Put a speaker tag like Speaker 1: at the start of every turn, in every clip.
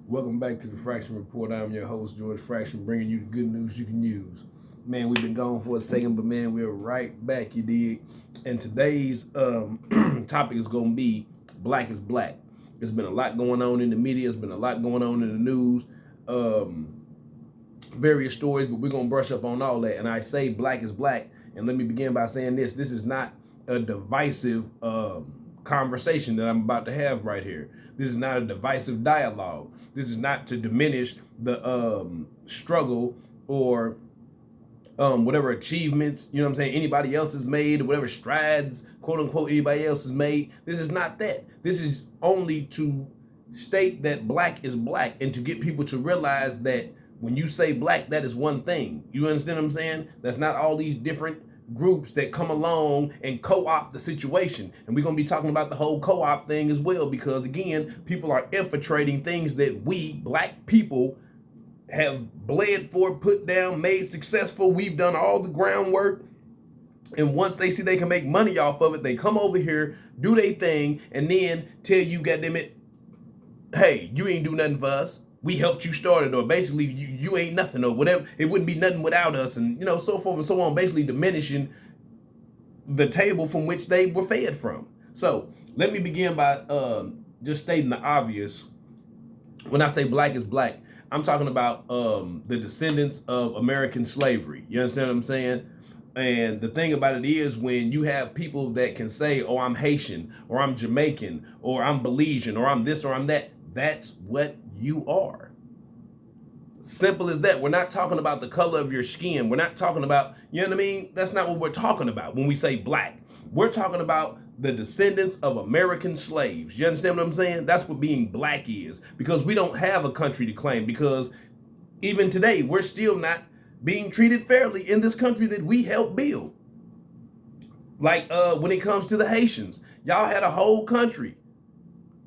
Speaker 1: Welcome back to the Fraction Report. I'm your host, George Fraction, bringing you the good news you can use. Man, we've been gone for a second, but man, we're right back, you dig? And today's topic is going to be Black is Black. There's been a lot going on in the media. There's been a lot going on in the news. Various stories, but we're going to brush up on all that. And I say Black is Black. And let me begin by saying this. This is not a divisive conversation that I'm about to have right here. This is not a divisive dialogue. This is not to diminish the struggle or whatever achievements, you know what I'm saying, anybody else has made, or whatever strides, quote unquote, anybody else has made. This is not that. This is only to state that black is black and to get people to realize that when you say black, that is one thing. You understand what I'm saying? That's not all these different groups that come along and co-opt the situation. And we're going to be talking about the whole co-op thing as well, because again, people are infiltrating things that we black people have bled for, put down, made successful. We've done all the groundwork. And once they see they can make money off of it, they come over here, do their thing, and then tell you, goddamn it, hey, you ain't do nothing for us. We helped you start it, or basically you ain't nothing, or whatever. It wouldn't be nothing without us, and so forth and so on, basically diminishing the table from which they were fed from. So let me begin by just stating the obvious. When I say black is black, I'm talking about the descendants of American slavery. You understand what I'm saying? And the thing about it is, when you have people that can say, oh, I'm Haitian, or I'm Jamaican, or I'm Belizean, or I'm this, or I'm that, that's what you are. Simple as that. We're not talking about the color of your skin. We're not talking about, you know what I mean? That's not what we're talking about when we say black. We're talking about the descendants of American slaves. You understand what I'm saying? That's what being black is, because we don't have a country to claim, because even today, we're still not being treated fairly in this country that we helped build. Like when it comes to the Haitians, y'all had a whole country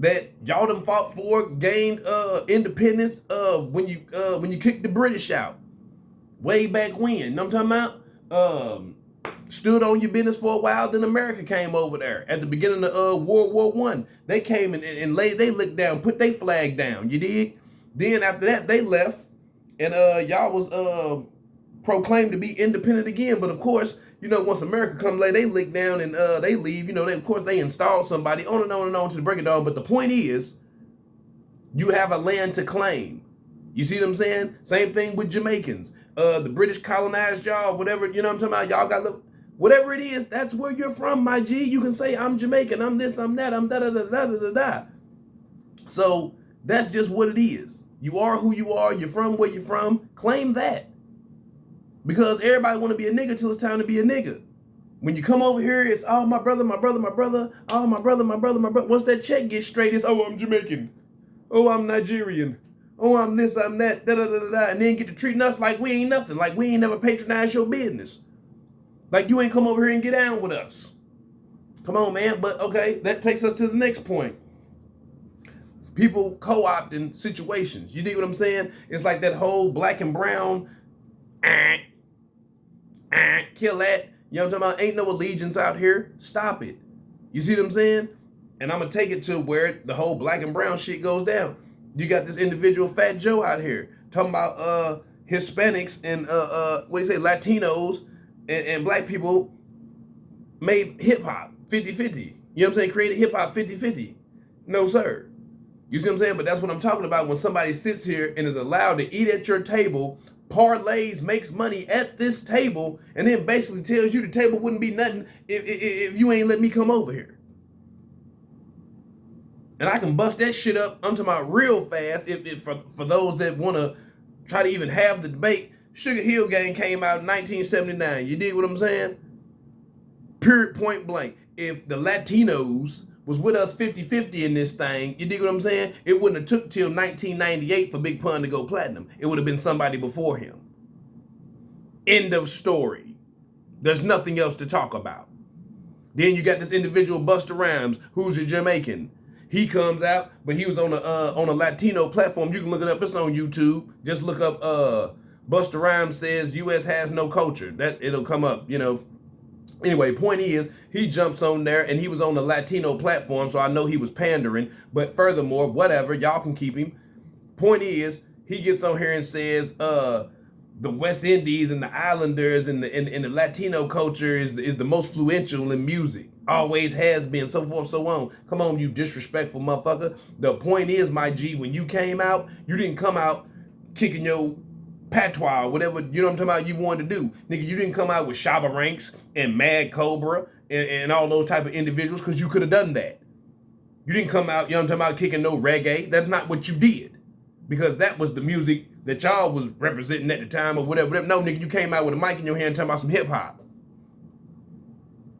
Speaker 1: that y'all done fought for, gained independence when you kicked the British out way back when. You know what I'm talking about? Stood on your business for a while, then America came over there at the beginning of World War One. They came and laid they licked down, put their flag down. You dig? Then after that they left, and y'all was proclaimed to be independent again. But of course, once America come lay they lick down and they leave, they install somebody, on and on and on to break it down. But the point is, you have a land to claim. You see what I'm saying? Same thing with Jamaicans. The British colonized y'all, whatever, you know what I'm talking about? Y'all got, whatever it is, that's where you're from, my G. You can say, I'm Jamaican, I'm this, I'm that, I'm da-da-da-da-da-da-da. So that's just what it is. You are who you are, you're from where you're from, claim that. Because everybody want to be a nigga till it's time to be a nigga. When you come over here, it's, oh, my brother, my brother, my brother. Oh, my brother, my brother, my brother. Once that check gets straight, it's, oh, I'm Jamaican. Oh, I'm Nigerian. Oh, I'm this, I'm that, da-da-da-da-da. And then get to treating us like we ain't nothing. Like we ain't never patronized your business. Like you ain't come over here and get down with us. Come on, man. But, okay, that takes us to the next point. People co-opting situations. You dig what I'm saying? It's like that whole black and brown, kill that. You know what I'm talking about? Ain't no allegiance out here. Stop it. You see what I'm saying? And I'm going to take it to where the whole black and brown shit goes down. You got this individual Fat Joe out here talking about Hispanics and Latinos and black people made hip hop 50-50. You know what I'm saying? Created hip hop 50-50. No, sir. You see what I'm saying? But that's what I'm talking about when somebody sits here and is allowed to eat at your table, parlays, makes money at this table, and then basically tells you the table wouldn't be nothing if you ain't let me come over here. And I can bust that shit up, I'm talking about real fast, if for those that want to try to even have the debate. Sugar Hill Gang came out in 1979. You dig what I'm saying? Period, point blank. If the Latinos was with us 50-50 in this thing, you dig what I'm saying? It wouldn't have took till 1998 for Big Pun to go platinum. It would have been somebody before him. End of story. There's nothing else to talk about. Then you got this individual Busta Rhymes, who's a Jamaican. He comes out, but he was on a Latino platform. You can look it up. It's on YouTube. Just look up Busta Rhymes says U.S. has no culture. That it'll come up, Anyway, point is, he jumps on there, and he was on the Latino platform, so I know he was pandering. But furthermore, whatever, y'all can keep him. Point is, he gets on here and says, the West Indies and the Islanders and the Latino culture is the most influential in music. Always has been, so forth, so on. Come on, you disrespectful motherfucker. The point is, my G, when you came out, you didn't come out kicking your patois, whatever, you know what I'm talking about, you wanted to do. Nigga, you didn't come out with Shabba Ranks and Mad Cobra and all those type of individuals, because you could have done that. You didn't come out, you know what I'm talking about, kicking no reggae. That's not what you did. Because that was the music that y'all was representing at the time or whatever. No, nigga, you came out with a mic in your hand talking about some hip hop.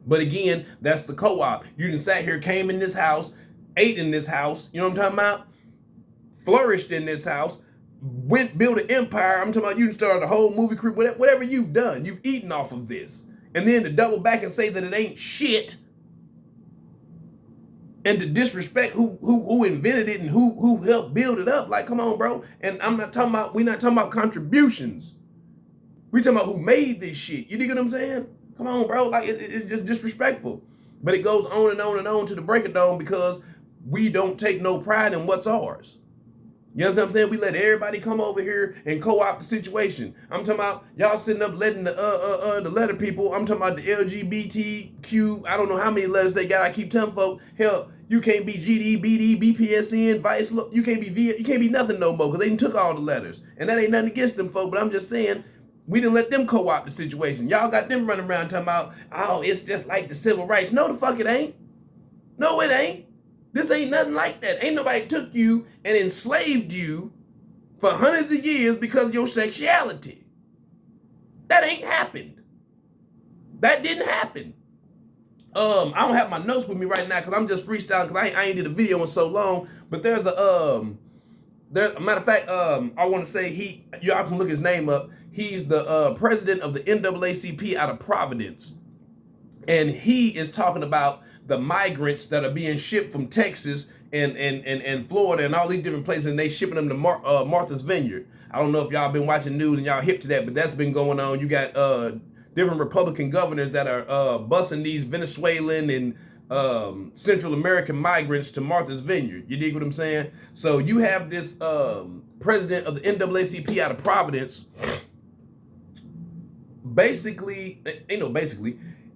Speaker 1: But again, that's the co-op. You done sat here, came in this house, ate in this house, you know what I'm talking about? Flourished in this house, went, built an empire. I'm talking about you started a whole movie career, whatever you've done, you've eaten off of this. And then to double back and say that it ain't shit, and to disrespect who invented it and who helped build it up. Like, come on, bro. And we're not talking about contributions. We talking about who made this shit. You dig what I'm saying? Come on, bro. Like, it's just disrespectful. But it goes on and on and on to the break of dawn because we don't take no pride in what's ours. You know what I'm saying? We let everybody come over here and co-opt the situation. I'm talking about y'all sitting up letting the letter people. I'm talking about the LGBTQ. I don't know how many letters they got. I keep telling folk, hell, you can't be GD, BD, BPSN, Vice. You can't be V. You can't be nothing no more because they took all the letters. And that ain't nothing against them folk. But I'm just saying, we didn't let them co-opt the situation. Y'all got them running around talking about, oh, it's just like the civil rights. No, the fuck it ain't. No, it ain't. This ain't nothing like that. Ain't nobody took you and enslaved you for hundreds of years because of your sexuality. That ain't happened. That didn't happen. I don't have my notes with me right now because I'm just freestyling because I ain't did a video in so long. But there's a matter of fact, I want to say y'all can look his name up. He's the president of the NAACP out of Providence. And he is talking about the migrants that are being shipped from Texas and Florida and all these different places, and they shipping them to Martha's Vineyard. I don't know if y'all been watching news and y'all hip to that, but that's been going on. You got different Republican governors that are busing these Venezuelan and Central American migrants to Martha's Vineyard. You dig what I'm saying? So you have this president of the NAACP out of Providence. Basically,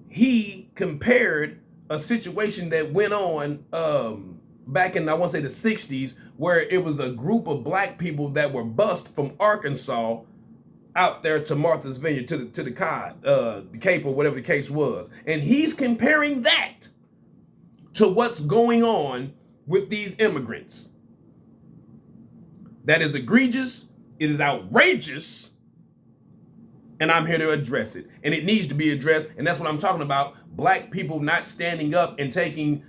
Speaker 1: he compared a situation that went on back in, I want to say, the 60s, where it was a group of black people that were bused from Arkansas out there to Martha's Vineyard, to the Cod, the Cape, or whatever the case was. And he's comparing that to what's going on with these immigrants. That is egregious. It is outrageous. And I'm here to address it. And it needs to be addressed. And that's what I'm talking about. Black people not standing up and taking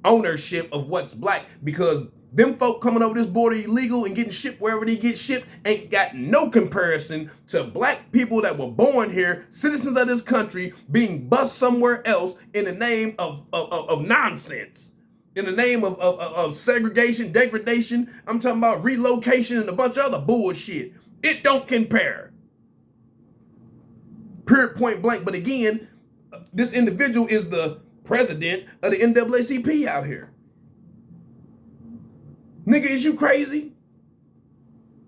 Speaker 1: ownership of what's black, because them folk coming over this border illegal and getting shipped wherever they get shipped ain't got no comparison to black people that were born here, citizens of this country, being bused somewhere else in the name of nonsense, in the name of segregation, degradation. I'm talking about relocation and a bunch of other bullshit. It don't compare. Period, point blank. But again, this individual is the president of the NAACP out here. Nigga, is you crazy?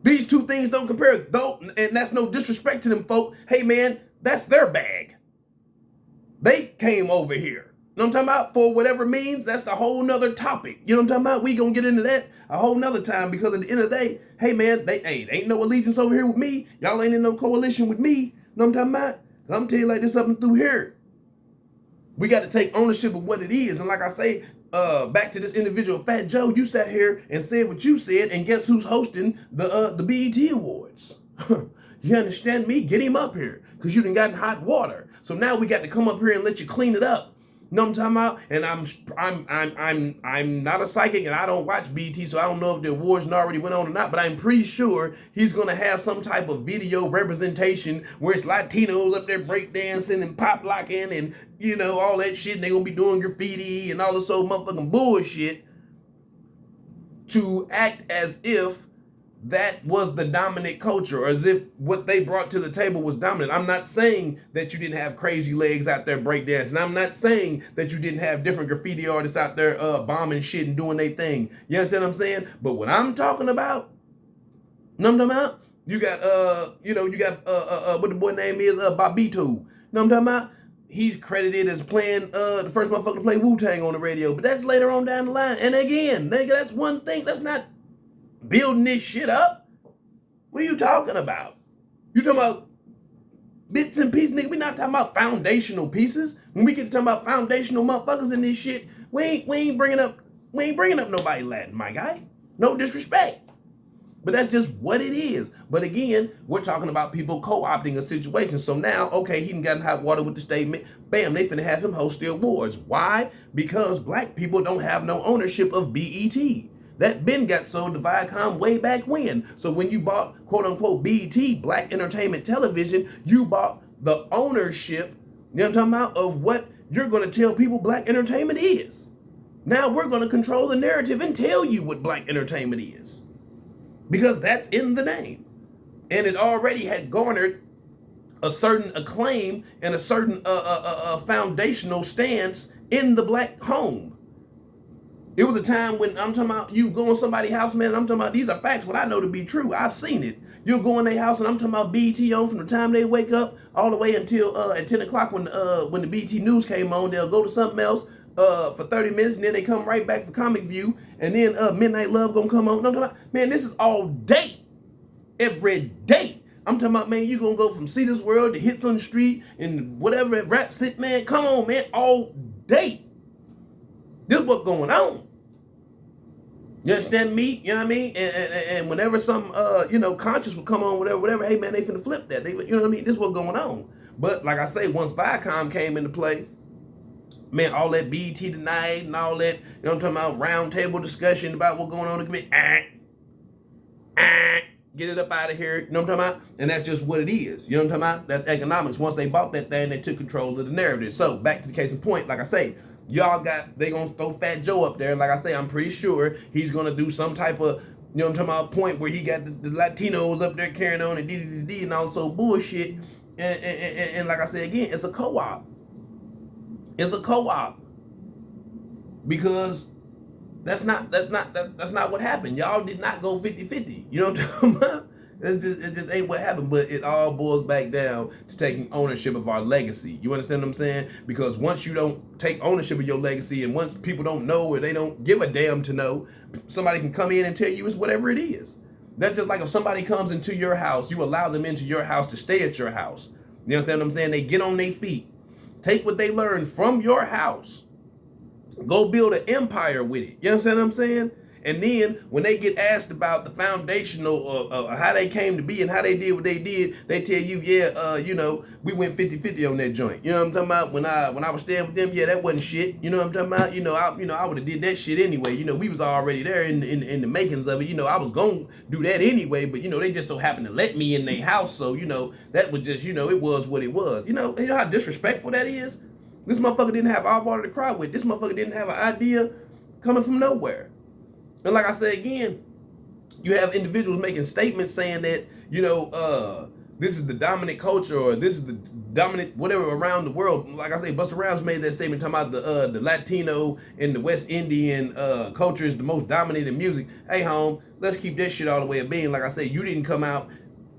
Speaker 1: These two things don't compare, though, and that's no disrespect to them folk. Hey man, that's their bag. They came over here. You know what I'm talking about? For whatever means, that's a whole nother topic. You know what I'm talking about? We gonna get into that a whole nother time, because at the end of the day, hey man, ain't no allegiance over here with me. Y'all ain't in no coalition with me. You know what I'm talking about? I'm gonna tell you like this up and through here. We got to take ownership of what it is. And like I say, back to this individual, Fat Joe, you sat here and said what you said, and guess who's hosting the BET Awards? You understand me? Get him up here, because you done gotten hot water. So now we got to come up here and let you clean it up. You know what I'm talking about? And I'm not a psychic, and I don't watch BET, so I don't know if the awards already went on or not, but I'm pretty sure he's gonna have some type of video representation where it's Latinos up there breakdancing and pop locking and, you know, all that shit, and they gonna be doing graffiti and all this old motherfucking bullshit to act as if that was the dominant culture, or as if what they brought to the table was dominant. I'm not saying that you didn't have crazy legs out there breakdancing. I'm not saying that you didn't have different graffiti artists out there bombing shit and doing their thing. You understand what I'm saying? But what I'm talking about You know what I'm talking about? You got what the boy name is, Bobito. You know what I'm talking about? He's credited as playing the first motherfucker to play Wu-Tang on the radio, but that's later on down the line. And again, nigga, that's one thing. That's not building this shit up. What are you talking about? You talking about bits and pieces, nigga? We not talking about foundational pieces. When we get to talking about foundational motherfuckers in this shit, we ain't bringing up nobody Latin, my guy. No disrespect. But that's just what it is. But again, we're talking about people co-opting a situation. So now, okay, he done got in hot water with the statement. Bam, they finna have him host the awards. Why? Because black people don't have no ownership of BET. That bin got sold to Viacom way back when. So when you bought, quote unquote, BET, Black Entertainment Television, you bought the ownership, you know what I'm talking about, of what you're gonna tell people black entertainment is. Now we're gonna control the narrative and tell you what black entertainment is. Because that's in the name. And it already had garnered a certain acclaim and a certain foundational stance in the black home. It was a time when I'm talking about you go in somebody's house, man, and I'm talking about these are facts, what I know to be true. I've seen it. You'll go in their house and I'm talking about BET on from the time they wake up all the way until at 10 o'clock when the BET News came on. They'll go to something else for 30 minutes and then they come right back for Comic View and then Midnight Love gonna come on. No, man, this is all day. Every day. I'm talking about, man, you gonna go from Cedar's World to Hits on the Street and whatever rap sit, man. Come on, man, all day. This is what's going on. You understand me? You know what I mean? And whenever some conscious would come on, whatever, hey man, they finna flip that. They, you know what I mean? This is what's going on. But like I say, once Viacom came into play, man, all that BET tonight and all that, you know what I'm talking about, round table discussion about what's going on in the committee. Get it up out of here. You know what I'm talking about? And that's just what it is. You know what I'm talking about? That's economics. Once they bought that thing, they took control of the narrative. So back to the case in point, like I say, they gonna throw Fat Joe up there. And like I say, I'm pretty sure he's gonna do some type of, you know what I'm talking about, point where he got the Latinos up there carrying on and and also bullshit. And like I say again, it's a co-op. It's a co-op. Because that's not what happened. Y'all did not go 50-50. You know what I'm talking about? It just ain't what happened. But it all boils back down to taking ownership of our legacy. You understand what I'm saying? Because once you don't take ownership of your legacy, and once people don't know or they don't give a damn to know, somebody can come in and tell you it's whatever it is. That's just like if somebody comes into your house, you allow them into your house to stay at your house. You understand what I'm saying? They get on their feet, take what they learned from your house, go build an empire with it. You understand what I'm saying? And then when they get asked about the foundational of how they came to be and how they did what they did, they tell you, we went 50-50 on that joint. You know what I'm talking about? When I was staying with them, yeah, that wasn't shit. You know what I'm talking about? I would have did that shit anyway. We was already there in the makings of it. I was gonna do that anyway, but they just so happened to let me in their house. So that was just it was what it was. You know how disrespectful that is. This motherfucker didn't have our water to cry with. This motherfucker didn't have an idea coming from nowhere. And like I said again, you have individuals making statements saying that, this is the dominant culture or this is the dominant whatever around the world. Like I say, Busta Rhymes made that statement talking about the Latino and the West Indian culture is the most dominant in music. Hey, home, let's keep that shit all the way a being. Like I say, you didn't come out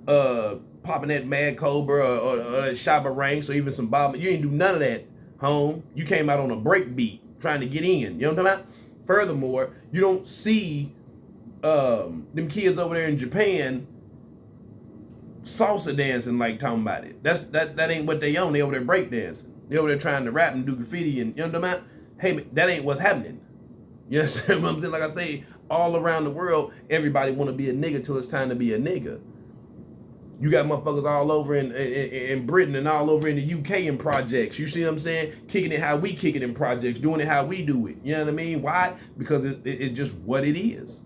Speaker 1: popping that Mad Cobra or that Shabba Ranks or even some Bob. You didn't do none of that, home. You came out on a break beat trying to get in. You know what I'm talking about? Furthermore, you don't see them kids over there in Japan salsa dancing like talking about it. That ain't what they own. They over there break dancing. They over there trying to rap and do graffiti and you know what I'm talking about? Hey, that ain't what's happening. You understand what I'm saying? Like I say, all around the world, everybody want to be a nigga till it's time to be a nigga. You got motherfuckers all over in Britain and all over in the UK in projects. You see what I'm saying? Kicking it how we kick it in projects, doing it how we do it. You know what I mean? Why? Because it's just what it is.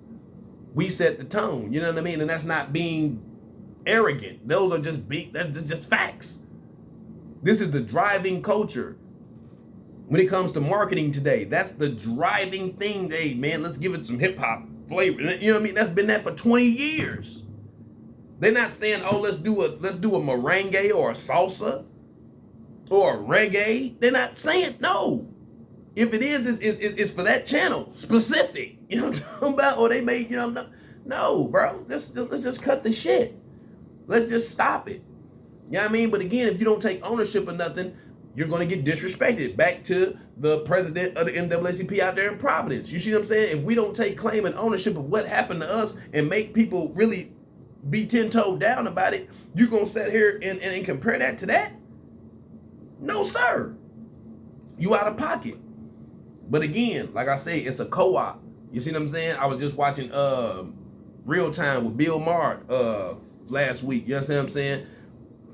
Speaker 1: We set the tone. You know what I mean? And that's not being arrogant. Those are that's just facts. This is the driving culture. When it comes to marketing today, that's the driving thing. Hey, man, let's give it some hip hop flavor. You know what I mean? That's been that for 20 years. They're not saying, oh, let's do a merengue or a salsa or a reggae. They're not saying no. If it is, it's for that channel specific. You know what I'm talking about? Or they made, No, bro. Let's just cut the shit. Let's just stop it. You know what I mean? But again, if you don't take ownership of nothing, you're going to get disrespected. Back to the president of the NAACP out there in Providence. You see what I'm saying? If we don't take claim and ownership of what happened to us and make people really be 10-toed down about it, you going to sit here and compare that to that? No, sir. You out of pocket. But again, like I say, it's a co-op. You see what I'm saying? I was just watching Real Time with Bill Maher last week. You understand what I'm saying?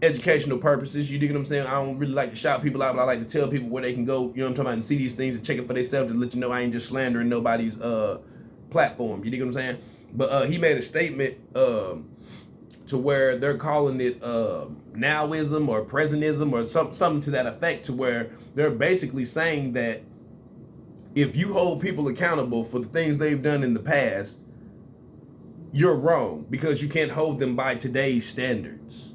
Speaker 1: Educational purposes. You dig what I'm saying? I don't really like to shout people out, but I like to tell people where they can go, you know what I'm talking about, and see these things and check it for themselves to let you know I ain't just slandering nobody's platform. You dig what I'm saying? But he made a statement to where they're calling it nowism or presentism or something to that effect, to where they're basically saying that if you hold people accountable for the things they've done in the past, you're wrong because you can't hold them by today's standards.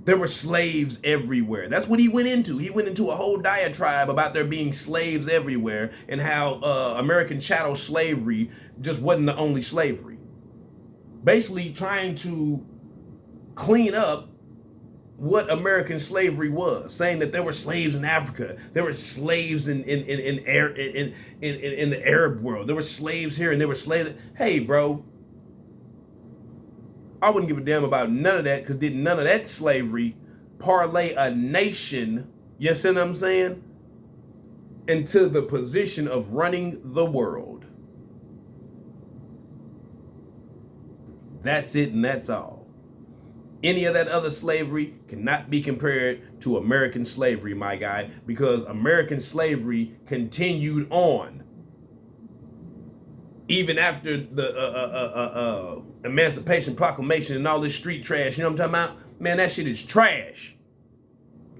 Speaker 1: There were slaves everywhere. That's what he went into. He went into a whole diatribe about there being slaves everywhere and how American chattel slavery just wasn't the only slavery. Basically trying to clean up what American slavery was, saying that there were slaves in Africa, there were slaves in the Arab world, there were slaves here and there were slaves. Hey, bro, I wouldn't give a damn about none of that, because did none of that slavery parlay a nation, you see what I'm saying, into the position of running the world. That's it and that's all. Any of that other slavery cannot be compared to American slavery, my guy, because American slavery continued on even after the Emancipation Proclamation and all this street trash. You know what I'm talking about? Man, that shit is trash.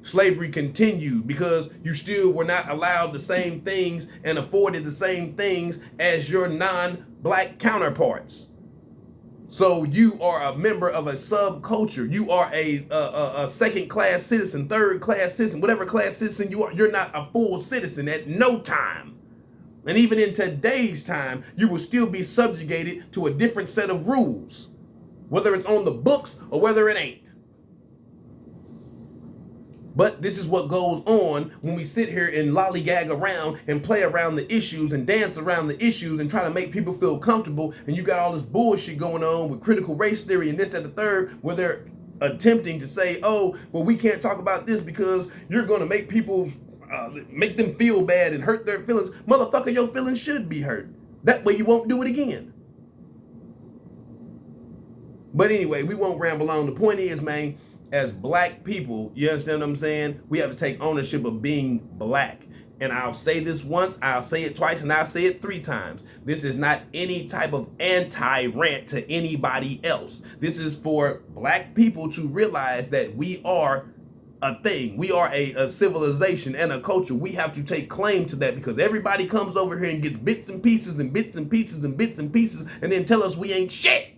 Speaker 1: Slavery continued because you still were not allowed the same things and afforded the same things as your non-black counterparts. So you are a member of a subculture. You are a second-class citizen, third-class citizen, whatever class citizen you are. You're not a full citizen at no time. And even in today's time, you will still be subjugated to a different set of rules, whether it's on the books or whether it ain't. But this is what goes on when we sit here and lollygag around and play around the issues and dance around the issues and try to make people feel comfortable. And you got all this bullshit going on with critical race theory and this, that, the third, where they're attempting to say, oh, well, we can't talk about this because you're going to make people, make them feel bad and hurt their feelings. Motherfucker, your feelings should be hurt. That way you won't do it again. But anyway, we won't ramble on. The point is, man, as black people, you understand what I'm saying? We have to take ownership of being black. And I'll say this once, I'll say it twice, and I'll say it 3 times. This is not any type of anti-rant to anybody else. This is for black people to realize that we are a thing. We are a civilization and a culture. We have to take claim to that, because everybody comes over here and gets bits and pieces and bits and pieces and bits and pieces and then tell us we ain't shit.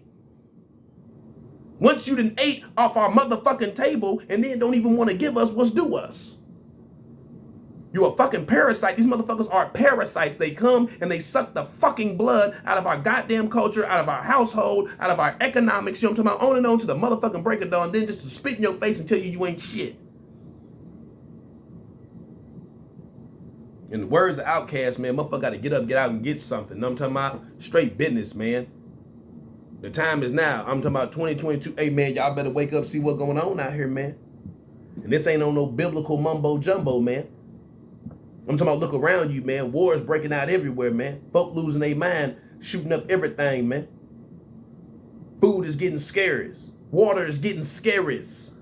Speaker 1: Once you done ate off our motherfucking table and then don't even want to give us what's due us. You a fucking parasite. These motherfuckers are parasites. They come and they suck the fucking blood out of our goddamn culture, out of our household, out of our economics. You know what I'm talking about? On and on to the motherfucking break of dawn, then just to spit in your face and tell you you ain't shit. In the words of Outkast, man, motherfucker got to get up, get out, and get something. You know what I'm talking about? Straight business, man. The time is now. I'm talking about 2022. Hey, man, y'all better wake up, see what's going on out here, man. And this ain't on no biblical mumbo jumbo, man. I'm talking about look around you, man. Wars breaking out everywhere, man. Folk losing their mind, shooting up everything, man. Food is getting scarce. Water is getting scarce.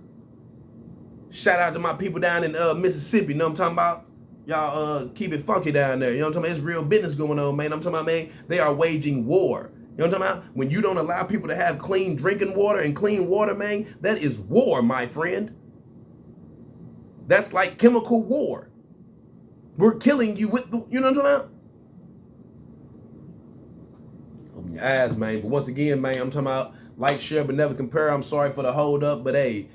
Speaker 1: Shout out to my people down in Mississippi. You know what I'm talking about? Y'all keep it funky down there. You know what I'm talking about? It's real business going on, man. I'm talking about, man, they are waging war. You know what I'm talking about? When you don't allow people to have clean drinking water and clean water, man, that is war, my friend. That's like chemical war. We're killing you with the, you know what I'm talking about? Open your eyes, man. But once again, man, I'm talking about like, share, but never compare. I'm sorry for the hold up, but hey,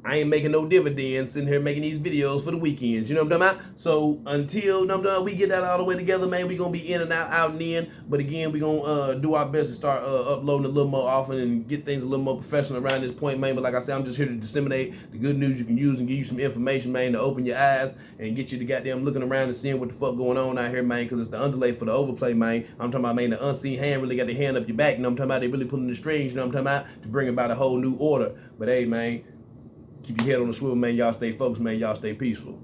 Speaker 1: I ain't making no dividends sitting here making these videos for the weekends. You know what I'm talking about? So until we get that all the way together, man, we gonna be in and out and in. But again, we gonna do our best to start uploading a little more often and get things a little more professional around this point, man. But like I said, I'm just here to disseminate the good news you can use and give you some information, man, to open your eyes and get you to goddamn looking around and seeing what the fuck going on out here, man. Because it's the underlay for the overplay, man. I'm talking about, man, the unseen hand really got the hand up your back. You know what I'm talking about? They really pulling the strings. You know what I'm talking about? To bring about a whole new order. But hey, man, keep your head on the swivel, man. Y'all stay focused, man. Y'all stay peaceful.